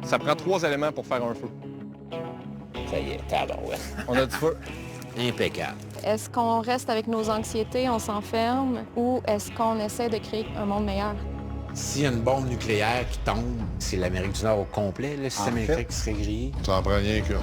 Ça prend 3 éléments pour faire un feu. Ça y est, tabarouette. On a du feu. Impeccable. Est-ce qu'on reste avec nos anxiétés, on s'enferme, ou est-ce qu'on essaie de créer un monde meilleur? S'il y a une bombe nucléaire qui tombe, c'est l'Amérique du Nord au complet, le système électrique qui serait grillé. Ça en prend rien qu'un.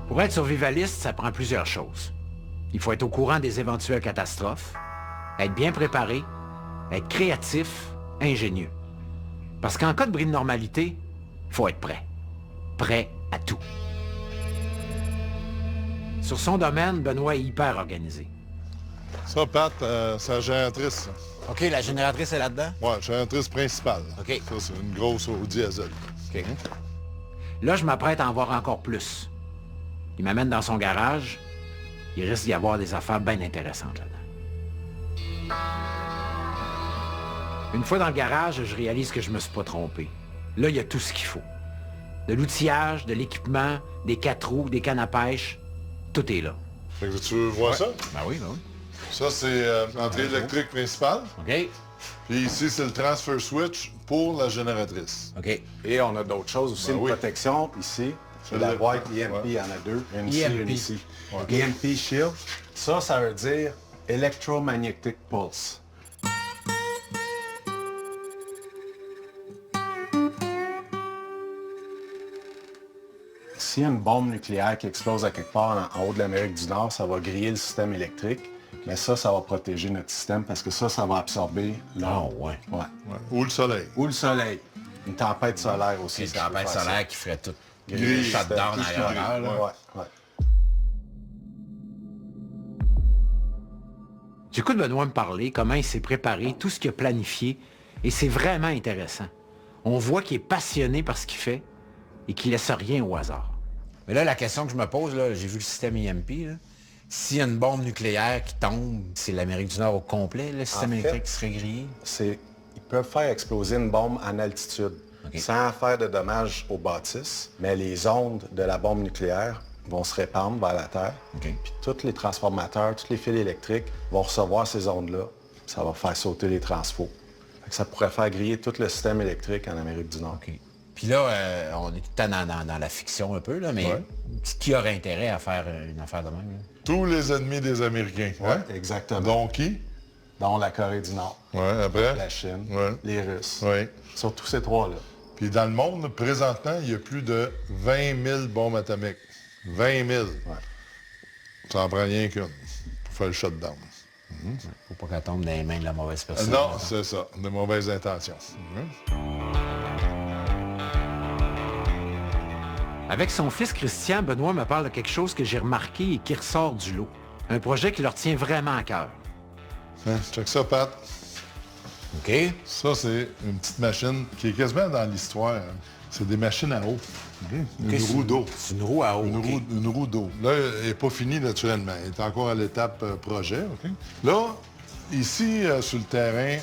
Pour être survivaliste, ça prend plusieurs choses. Il faut être au courant des éventuelles catastrophes, être bien préparé, être créatif, ingénieux. Parce qu'en cas de bris de normalité, il faut être prêt. Prêt à tout. Sur son domaine, Benoît est hyper organisé. Ça, Pat, c'est la génératrice, ça. OK, la génératrice est là-dedans? Ouais, génératrice principale. OK. Ça, c'est une grosse au diesel. OK. Là, je m'apprête à en voir encore plus. Il m'amène dans son garage. Il risque d'y avoir des affaires bien intéressantes là-dedans. Une fois dans le garage, je réalise que je me suis pas trompé. Là, il y a tout ce qu'il faut. De l'outillage, de l'équipement, des 4 roues, des cannes à pêche. Tout est là. Fait que tu veux voir ça? Ben oui, ben oui. Ça, c'est l'entrée électrique principale. OK. Puis ici, c'est le transfer switch pour la génératrice. OK. Et on a d'autres choses aussi, Ben une oui. protection ici. C'est la boîte EMP, il y en a deux. Une ici, une ici. EMP Shield, ça veut dire Electromagnetic Pulse. S'il y a une bombe nucléaire qui explose à quelque part en haut de l'Amérique du Nord, ça va griller le système électrique. Mais ça va protéger notre système parce que ça va absorber l'eau. Oh, ouais. Ouais. Ou le soleil. Ou le soleil. Une tempête solaire aussi. C'est une ça peut tempête faire ça. solaire qui ferait tout. Griller, Shutdown tout ce qui ailleurs. brille. là. Ouais. J'écoute Benoît me parler, comment il s'est préparé, tout ce qu'il a planifié, et c'est vraiment intéressant. On voit qu'il est passionné par ce qu'il fait et qu'il laisse rien au hasard. Mais là, la question que je me pose, là, j'ai vu le système EMP, là. S'il y a une bombe nucléaire qui tombe, c'est l'Amérique du Nord au complet, le système électrique qui serait grillé? Ils peuvent faire exploser une bombe en altitude, sans faire de dommages aux bâtisses, mais les ondes de la bombe nucléaire vont se répandre vers la Terre, puis tous les transformateurs, tous les fils électriques vont recevoir ces ondes-là. Ça va faire sauter les transfos. Fait que ça pourrait faire griller tout le système électrique en Amérique du Nord. OK. Puis là, on est tout le temps dans la fiction un peu, là, mais qui aurait intérêt à faire une affaire de même? Là? Tous les ennemis des Américains. Ouais, exactement. Donc qui? Dont la Corée du Nord, Ouais, après? la Chine, les Russes. Oui. Surtout ces trois-là. Puis dans le monde, présentement, il y a plus de 20 000 bombes atomiques. 20 000. Ouais. Ça en prend rien qu'une pour faire le shutdown. Faut pas qu'elle tombe dans les mains de la mauvaise personne. Non, c'est ça. De mauvaises intentions. Avec son fils Christian, Benoît me parle de quelque chose que j'ai remarqué et qui ressort du lot. Un projet qui leur tient vraiment à cœur. Hein, check ça, Pat. OK. Ça, c'est une petite machine qui est quasiment dans l'histoire. Hein. C'est des machines à eau. Une roue d'eau. C'est une roue à eau. Une roue d'eau. Là, elle n'est pas finie naturellement. Elle est encore à l'étape projet. OK? Là, ici, sur le terrain,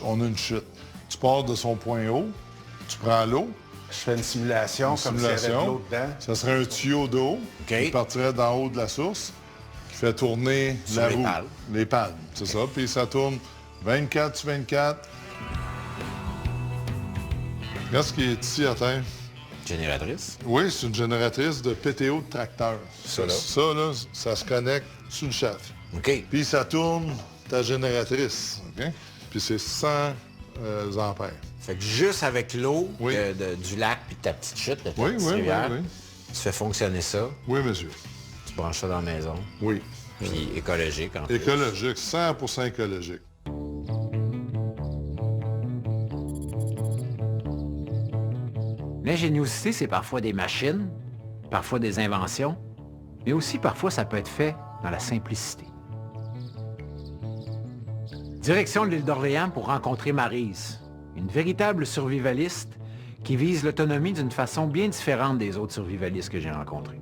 on a une chute. Tu pars de son point haut, tu prends l'eau. Je fais une simulation comme s'il y avait de l'eau dedans. Ça serait un tuyau d'eau qui partirait d'en haut de la source, qui fait tourner Sur la les roue. pales. Les pales, c'est ça. Puis ça tourne 24 sur 24. Regarde ce qui est ici à terre. Génératrice. Oui, c'est une génératrice de PTO de tracteur. Ça, là, ça se connecte sur le shaft. OK. Puis ça tourne ta génératrice. OK? Puis c'est 100 ampères. Fait que juste avec l'eau Oui. du lac puis ta petite chute, de ta Oui, petite oui, rivière, oui. tu fais fonctionner ça, Oui, monsieur. tu branches ça dans la maison, Oui. puis écologique en plus. Écologique, 100% écologique. L'ingéniosité, c'est parfois des machines, parfois des inventions, mais aussi parfois ça peut être fait dans la simplicité. Direction l'île d'Orléans pour rencontrer Maryse, une véritable survivaliste qui vise l'autonomie d'une façon bien différente des autres survivalistes que j'ai rencontrés.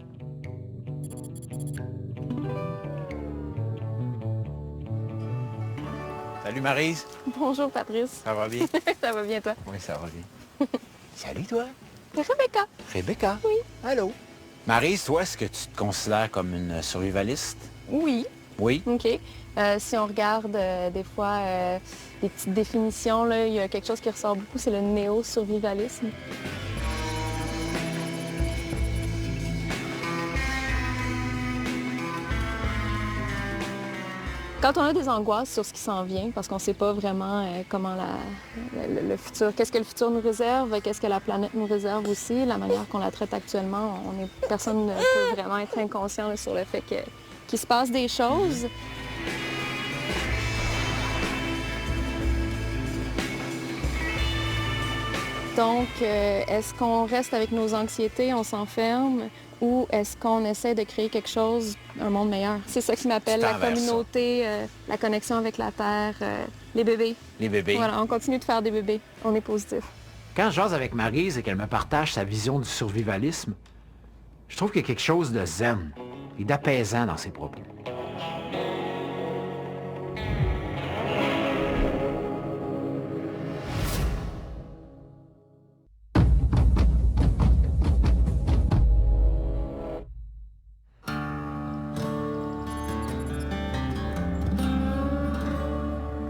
Salut Maryse. Bonjour, Patrice. Ça va bien? Ça va bien, toi? Oui, ça va bien. Salut toi. Rebecca. Rebecca. Oui. Allô. Maryse, toi, est-ce que tu te considères comme une survivaliste? Oui. Oui. OK. Si on regarde des fois des petites définitions, là, il y a quelque chose qui ressort beaucoup, c'est le néo-survivalisme. Quand on a des angoisses sur ce qui s'en vient, parce qu'on ne sait pas vraiment comment le futur, qu'est-ce que le futur nous réserve, qu'est-ce que la planète nous réserve aussi, la manière qu'on la traite actuellement, personne ne peut vraiment être inconscient là, sur le fait qu'il se passe des choses. Donc, est-ce qu'on reste avec nos anxiétés, on s'enferme, ou est-ce qu'on essaie de créer quelque chose, un monde meilleur? C'est ça qui m'appelle la communauté, la connexion avec la Terre, les bébés. Les bébés. Voilà, on continue de faire des bébés. On est positif. Quand je jase avec Maryse et qu'elle me partage sa vision du survivalisme, je trouve qu'il y a quelque chose de zen et d'apaisant dans ses propos.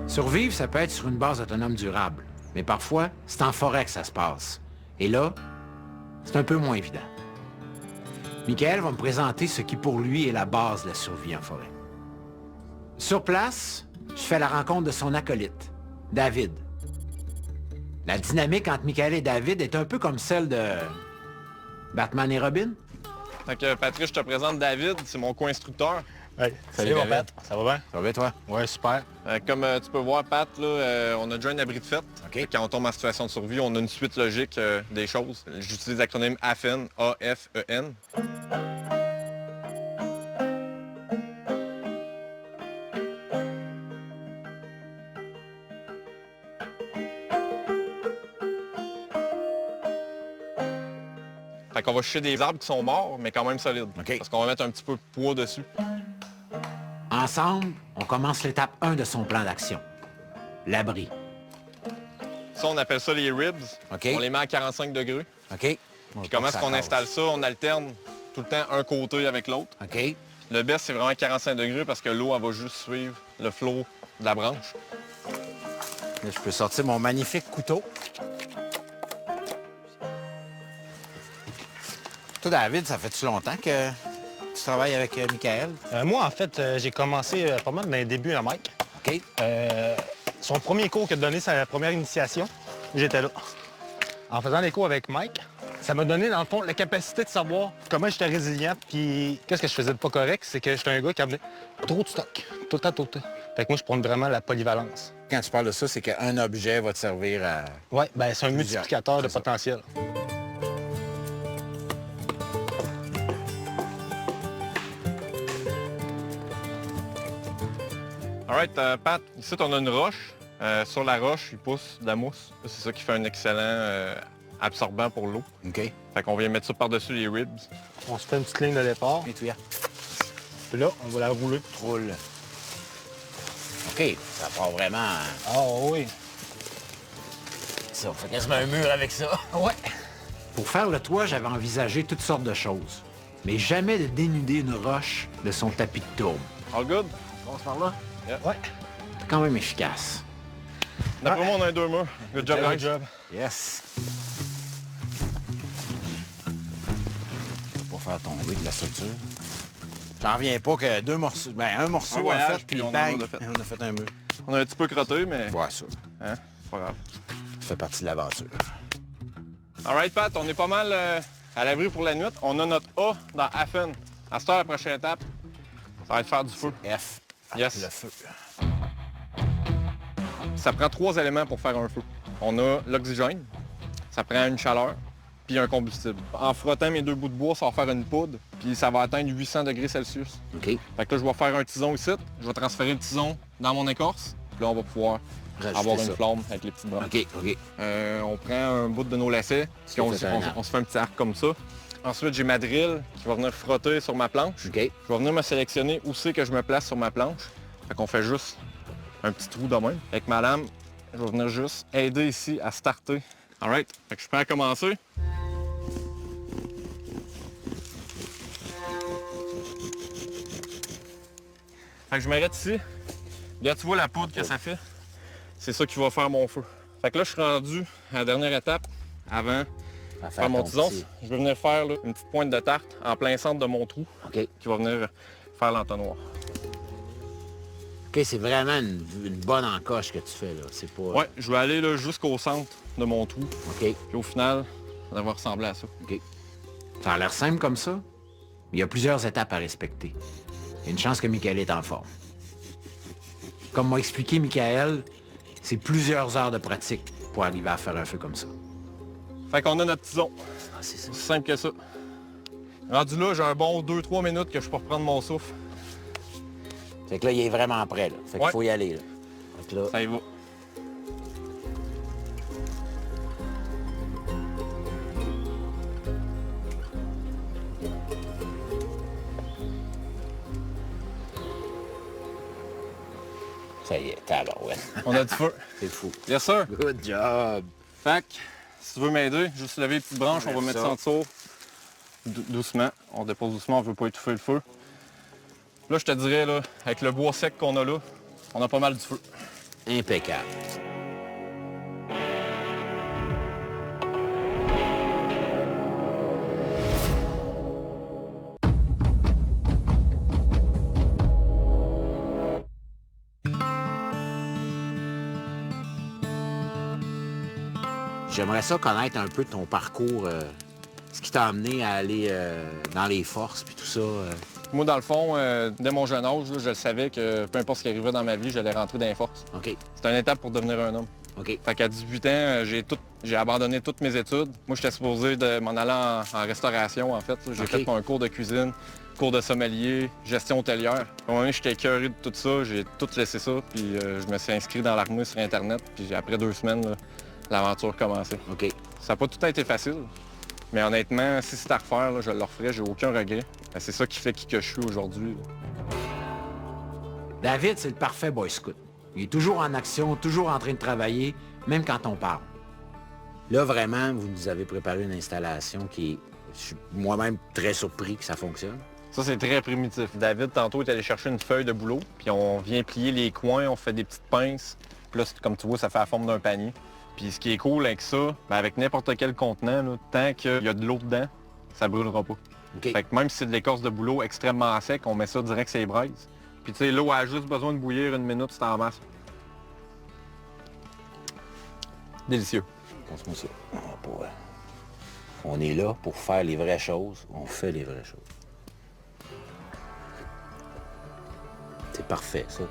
Survivre, ça peut être sur une base autonome durable, mais parfois, c'est en forêt que ça se passe. Et là, c'est un peu moins évident. Michael va me présenter ce qui pour lui est la base de la survie en forêt. Sur place, je fais la rencontre de son acolyte, David. La dynamique entre Michael et David est un peu comme celle de Batman et Robin. Fait que, Patrice, je te présente David, c'est mon co-instructeur. Hey, salut mon Pat, ça va bien? Ça va bien, toi? Ouais, super. Comme tu peux voir, Pat, là, on a déjà un abri de fête. OK. Quand on tombe en situation de survie, on a une suite logique des choses. J'utilise l'acronyme AFEN, A-F-E-N. Fait qu'on va chercher des arbres qui sont morts, mais quand même solides. OK. Parce qu'on va mettre un petit peu de poids dessus. Ensemble, on commence l'étape 1 de son plan d'action. L'abri. Ça, on appelle ça les ribs. OK. On les met à 45 degrés. OK? Puis comment est-ce qu'on installe ça? On alterne tout le temps un côté avec l'autre. OK. Le best, c'est vraiment 45 degrés parce que l'eau, elle va juste suivre le flot de la branche. Là, je peux sortir mon magnifique couteau. Toi, David, ça fait-tu longtemps que tu travailles avec Michael? Moi, en fait, j'ai commencé pas mal dans les débuts à Mike. OK. Son premier cours qu'il a donné, sa première initiation, j'étais là. En faisant les cours avec Mike, ça m'a donné, dans le fond, la capacité de savoir comment j'étais résilient. Puis, qu'est-ce que je faisais de pas correct, c'est que j'étais un gars qui avait trop de stock. Tout le temps. Fait que moi, je prends vraiment la polyvalence. Quand tu parles de ça, c'est qu'un objet va te servir à... Ouais, ben c'est un multiplicateur de C'est ça. potentiel. All right, Pat, ici, on a une roche. Sur la roche, il pousse de la mousse. C'est ça qui fait un excellent absorbant pour l'eau. OK. Fait qu'on vient mettre ça par-dessus les ribs. On se fait une petite ligne de départ. Et tu y as. Puis là, on va la rouler. Roule. OK. Ça part vraiment... Ah oui. Ça, on fait quasiment un mur avec ça. Ouais. Pour faire le toit, j'avais envisagé toutes sortes de choses. Mais jamais de dénuder une roche de son tapis de tourbe. All good? On commence par là? Ouais. C'est quand même efficace. D'après moi, on a un 2 murs. Good job, Good guys. job. Yes. Pour faire tomber de la structure. J'en reviens pas que deux morceaux... Ben, un morceau Un en voyage, fait, puis puis on en bang, a fait. on a fait un mur. On a un petit peu crotté, mais Ouais, ça. hein, c'est pas grave. Ça fait partie de l'aventure. All right, Pat, on est pas mal à l'abri pour la nuit. On a notre A dans Afen. À cette heure, la prochaine étape, ça va être faire du feu. F. Yes. Le feu. Ça prend 3 éléments pour faire un feu. On a l'oxygène, ça prend une chaleur, puis un combustible. En frottant mes 2 bouts de bois, ça va faire une poudre, puis ça va atteindre 800 degrés Celsius. OK. Fait que là, je vais faire un tison ici. Je vais transférer le tison dans mon écorce. Puis là, on va pouvoir Rajouter avoir ça. une flamme avec les petites branches. OK, OK. On prend un bout de nos lacets, puis on se fait un petit arc comme ça. Ensuite, j'ai ma drill qui va venir frotter sur ma planche. OK. Je vais venir me sélectionner où c'est que je me place sur ma planche. Fait qu'on fait juste un petit trou de même. Avec ma lame, je vais venir juste aider ici à starter. Alright, fait que je suis prêt à commencer. Fait que je m'arrête ici. Regarde, tu vois la poudre que ça fait? C'est ça qui va faire mon feu. Fait que là, je suis rendu à la dernière étape avant À faire mon ton tison. petit- Je vais venir faire là, une petite pointe de tarte en plein centre de mon trou OK. qui va venir faire l'entonnoir. OK, c'est vraiment une bonne encoche que tu fais, là. C'est pas... Ouais, je vais aller là, jusqu'au centre de mon trou. OK, Puis au final, ça va ressembler à ça. OK. Ça a l'air simple comme ça, mais il y a plusieurs étapes à respecter. Il y a une chance que Michael est en forme. Comme m'a expliqué Michael, c'est plusieurs heures de pratique pour arriver à faire un feu comme ça. Fait qu'on a notre tison. Ah, c'est ça. C'est simple que ça. Rendu là, j'ai un bon 2-3 minutes que je peux reprendre mon souffle. Fait que là, il est vraiment prêt, là. Fait qu'il Ouais. faut y aller, là. Fait que là, Ça y va. ça y est, tabarouette. On a du feu. C'est fou. Yes, sir. Good job. Fait que, si tu veux m'aider, juste lever les petites branches, on va mettre ça en dessous. Doucement. On dépose doucement, on veut pas étouffer le feu. Là, je te dirais, là, avec le bois sec qu'on a là, on a pas mal du feu. Impeccable. J'aimerais ça connaître un peu ton parcours, ce qui t'a amené à aller dans les forces puis tout ça. Moi, dans le fond, dès mon jeune âge, là, je savais que peu importe ce qui arriverait dans ma vie, j'allais rentrer dans les forces. OK, C'était une étape pour devenir un homme. OK. Fait qu'à 18 ans, j'ai abandonné toutes mes études. Moi, j'étais supposé de m'en aller en restauration, en fait. J'ai OK. fait un cours de cuisine, cours de sommelier, gestion hôtelière. À un moment donné, j'étais écœuré de tout ça. J'ai tout laissé ça. Puis je me suis inscrit dans l'armée sur Internet. Puis après 2 semaines, là, l'aventure commençait. OK. Ça n'a pas tout été facile. Mais honnêtement, si c'était à refaire, là, je le referais. J'ai aucun regret. Ben, c'est ça qui fait qui que je suis aujourd'hui. là. David, c'est le parfait boy scout. Il est toujours en action, toujours en train de travailler, même quand on parle. Là, vraiment, vous nous avez préparé une installation qui est, je suis moi-même très surpris que ça fonctionne. Ça, c'est très primitif. David, tantôt, est allé chercher une feuille de boulot, puis on vient plier les coins, on fait des petites pinces. Puis là, comme tu vois, ça fait la forme d'un panier. Puis ce qui est cool avec ça, ben, avec n'importe quel contenant, là, tant qu'il y a de l'eau dedans, ça brûlera pas. OK. Fait que même si c'est de l'écorce de bouleau extrêmement sec, on met ça direct sur les braises. Puis tu sais, l'eau a juste besoin de bouillir 1 minute, c'est en masse. Délicieux. Pense-moi ça. On est là pour faire les vraies choses. On fait les vraies choses. C'est parfait, ça.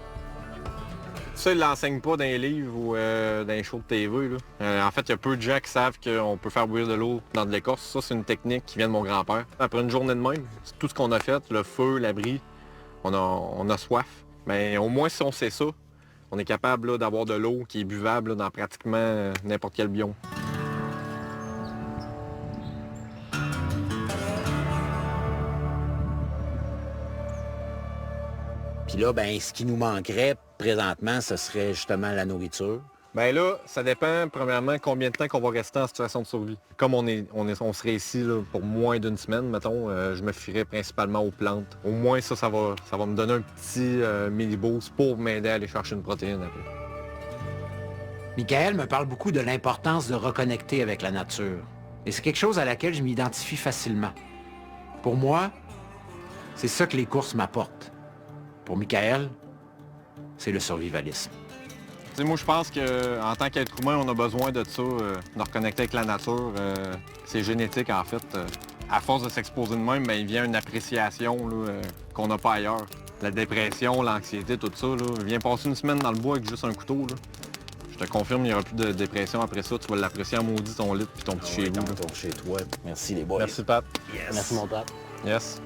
Ça, ils ne l'enseignent pas dans les livres ou dans les shows de TV. Là. En fait, il y a peu de gens qui savent qu'on peut faire bouillir de l'eau dans de l'écorce. Ça, c'est une technique qui vient de mon grand-père. Après une journée de même, c'est tout ce qu'on a fait, le feu, l'abri, on a soif. Mais au moins, si on sait ça, on est capable là, d'avoir de l'eau qui est buvable là, dans pratiquement n'importe quel biome. Puis là, ben, ce qui nous manquerait présentement, ce serait justement la nourriture. Ben là, ça dépend, premièrement, combien de temps qu'on va rester en situation de survie. Comme on serait ici là, pour moins d'1 semaine, mettons, je me fierais principalement aux plantes. Au moins, ça va me donner un petit mini-boost pour m'aider à aller chercher une protéine après. Michael me parle beaucoup de l'importance de reconnecter avec la nature. Et c'est quelque chose à laquelle je m'identifie facilement. Pour moi, c'est ça que les courses m'apportent. Pour Michael, c'est le survivalisme. Tu sais, moi, je pense qu'en tant qu'être humain, on a besoin de ça, de reconnecter avec la nature. C'est génétique, en fait. À force de s'exposer de même, ben, il vient une appréciation là, qu'on n'a pas ailleurs. La dépression, l'anxiété, tout ça. Là. Viens passer 1 semaine dans le bois avec juste un couteau. Là. Je te confirme, il n'y aura plus de dépression après ça. Tu vas l'apprécier en maudit, ton lit puis ton petit chez vous. Ton chez toi. Merci les boys. Merci, Pat. Yes. Merci mon Pat. Yes.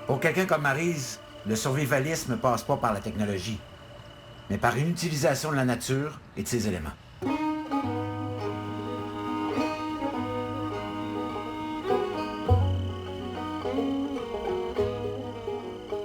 Pour quelqu'un comme Maryse, le survivalisme ne passe pas par la technologie. mais par une utilisation de la nature et de ses éléments.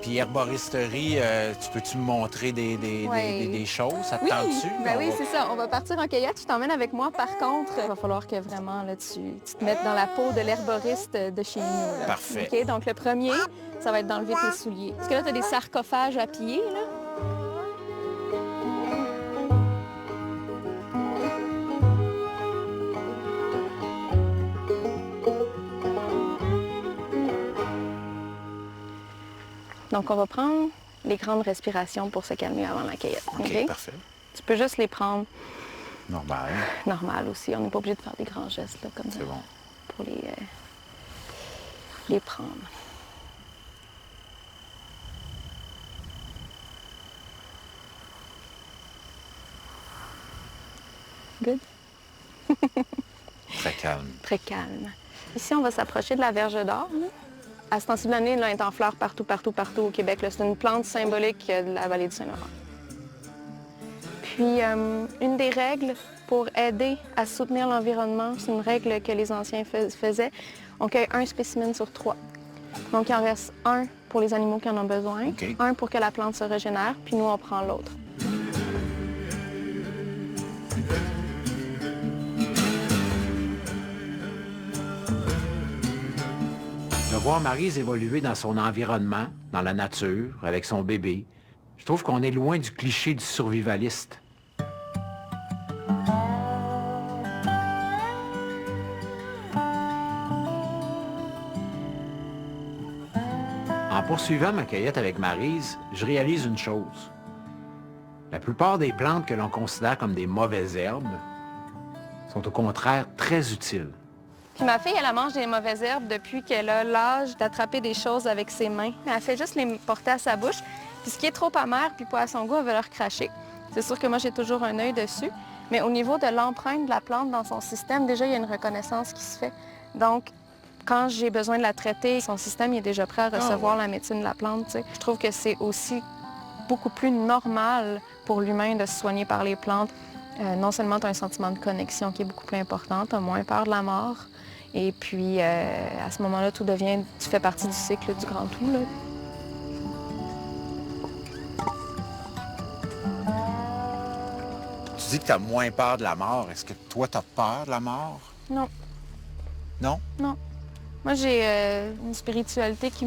Puis herboristerie, tu peux-tu me montrer des choses? Ça te Oui, tente-tu? ben oui, c'est ça. On va partir en cueillette. Je t'emmène avec moi. Par contre, il va falloir que vraiment là, tu te mettes dans la peau de l'herboriste de chez nous. Là. Parfait. OK? Donc, le premier, ça va être d'enlever tes souliers. Parce que là, tu as des sarcophages à piller, là. Donc, on va prendre les grandes respirations pour se calmer avant la cueillette. OK, parfait. Tu peux juste les prendre Normal. normal aussi. On n'est pas obligé de faire des grands gestes là, comme ça C'est bon. pour les prendre. Good. Très calme. Très calme. Ici, on va s'approcher de la verge d'or. Là. À ce temps-ci de l'année, elle est en fleurs partout au Québec. Là. C'est une plante symbolique de la vallée du Saint-Laurent. Puis, une des règles pour aider à soutenir l'environnement, c'est une règle que les anciens faisaient. On cueille un spécimen sur 3. Donc, il en reste un pour les animaux qui en ont besoin, un pour que la plante se régénère, puis nous, on prend l'autre. De voir Maryse évoluer dans son environnement, dans la nature, avec son bébé, je trouve qu'on est loin du cliché du survivaliste. En poursuivant ma cueillette avec Maryse, je réalise une chose. La plupart des plantes que l'on considère comme des mauvaises herbes sont au contraire très utiles. Puis ma fille, elle mange des mauvaises herbes depuis qu'elle a l'âge d'attraper des choses avec ses mains. Elle fait juste les porter à sa bouche. Puis ce qui est trop amer puis pas à son goût, elle va le recracher. C'est sûr que moi, j'ai toujours un œil dessus. Mais au niveau de l'empreinte de la plante dans son système, déjà, il y a une reconnaissance qui se fait. Donc, quand j'ai besoin de la traiter, son système il est déjà prêt à recevoir la médecine de la plante. T'sais. Je trouve que c'est aussi beaucoup plus normal pour l'humain de se soigner par les plantes. Non seulement tu as un sentiment de connexion qui est beaucoup plus important, tu as moins peur de la mort. Et puis, à ce moment-là, tout devient... Tu fais partie du cycle du grand tout, là. Tu dis que tu as moins peur de la mort. Est-ce que toi, tu as peur de la mort? Non. Non? Non. Moi, j'ai une spiritualité qui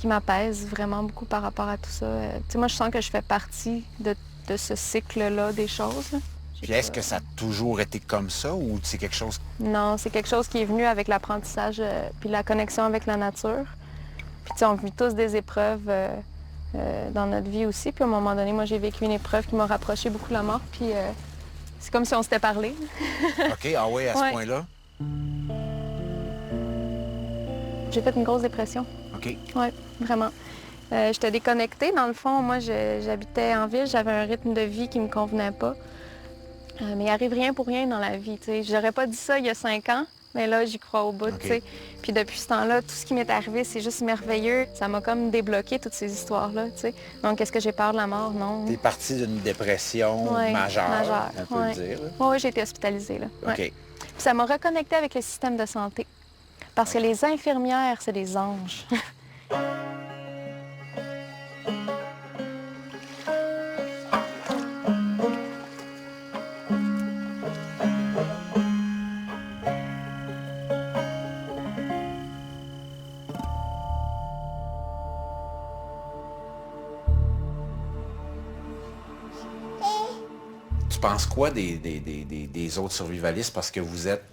m'apaise vraiment beaucoup par rapport à tout ça. Tu sais, moi, je sens que je fais partie de ce cycle-là des choses. Là. Puis est-ce que ça a toujours été comme ça ou c'est quelque chose... Non, c'est quelque chose qui est venu avec l'apprentissage puis la connexion avec la nature. Puis tu sais, on vit tous des épreuves dans notre vie aussi. Puis à un moment donné, moi, j'ai vécu une épreuve qui m'a rapproché beaucoup de la mort. Puis c'est comme si on s'était parlé. OK, ah oui, à ce point-là? J'ai fait une grosse dépression. OK. Oui, vraiment. J'étais déconnectée. Dans le fond, moi, j'habitais en ville. J'avais un rythme de vie qui ne me convenait pas. Mais il n'arrive rien pour rien dans la vie. Je n'aurais pas dit ça il y a 5 ans, mais là, j'y crois au bout. Okay. Puis depuis ce temps-là, tout ce qui m'est arrivé, c'est juste merveilleux. Ça m'a comme débloqué toutes ces histoires-là. Donc, est-ce que j'ai peur de la mort? Non. T'es partie d'une dépression majeure, on peut le dire. Oui, j'ai été hospitalisée. Là. OK. Puis ça m'a reconnecté avec le système de santé. Parce que les infirmières, c'est des anges. Tu penses quoi des autres survivalistes? Parce que vous êtes...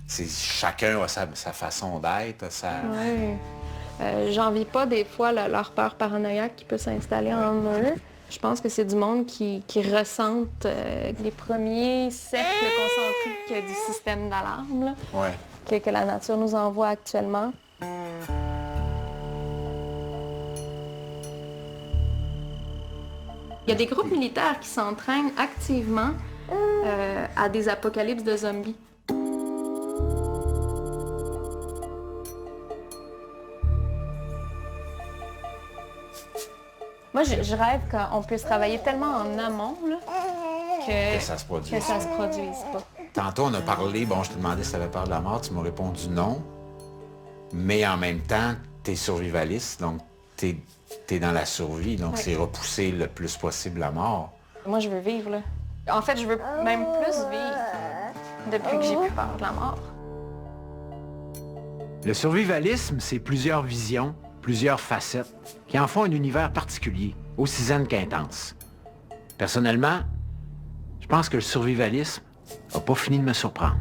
Chacun a sa façon d'être, Oui. J'envie pas des fois leur peur paranoïaque qui peut s'installer en eux. Je pense que c'est du monde qui ressentent les premiers cercles concentriques du système d'alarme que la nature nous envoie actuellement. Il y a des groupes militaires qui s'entraînent activement à des apocalypses de zombies. Moi, Moi, je rêve qu'on puisse travailler tellement en amont là, que ça se produise. que ça se produise pas. Tantôt, on a parlé, bon, je te demandais si tu avais peur de la mort, tu m'as répondu non. Mais en même temps, tu es survivaliste, donc tu es dans la survie, donc c'est repousser le plus possible la mort. Moi, je veux vivre, là. En fait, je veux même plus vivre depuis que j'ai plus peur de la mort. Le survivalisme, c'est plusieurs visions, plusieurs facettes, qui en font un univers particulier, aussi zen qu'intense. Personnellement, je pense que le survivalisme n'a pas fini de me surprendre.